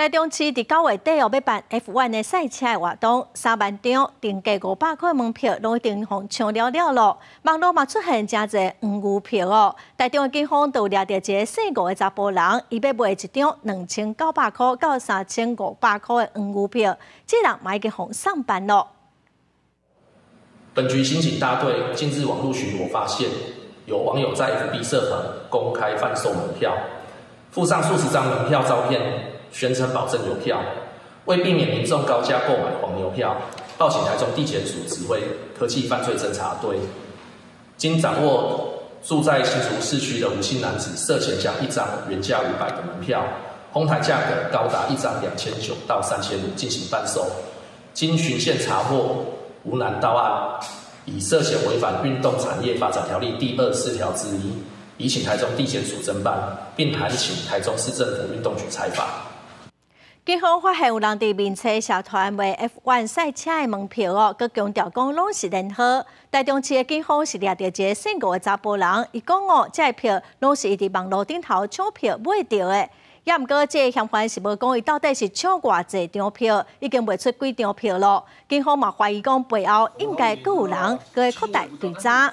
台中市伫9月底要办 F1 的赛车的活动，3万张定价500块门票，拢一定互抢了咯。网络嘛出现真侪黄牛票哦。台中的警方就抓到一个姓吴的查甫人，伊要卖一张2900块到3500块的黄牛票，这人嘛已经互上班咯。本局刑警大队近日网络巡逻发现，有网友在 FB 社团公开贩售门票，附上数十张门票照片。 宣称保证邮票，为避免民众高价购买黄牛票，报请台中地检署指挥科技犯罪侦查队。经掌握住在新竹市区的吴姓男子涉嫌将一张原价500的门票，哄抬价格高达一张2900到3500进行贩售。经循线查获，吴男到案，以涉嫌违反运动产业发展条例第24条之一，移请台中地检署侦办，并函请台中市政府运动局裁罚。 警方发现有人伫面册社团卖 F1 赛车的门票哦，佮强调讲拢是联合。台中市的警方是抓到一个姓吴的查甫人，伊讲哦，这票拢是伊伫网络顶头抢票买到的。也毋过，这个嫌犯是无讲伊到底是抢偌济张票，已经卖出几张票咯。警方嘛怀疑讲背后应该佫有人，佮会扩大追查。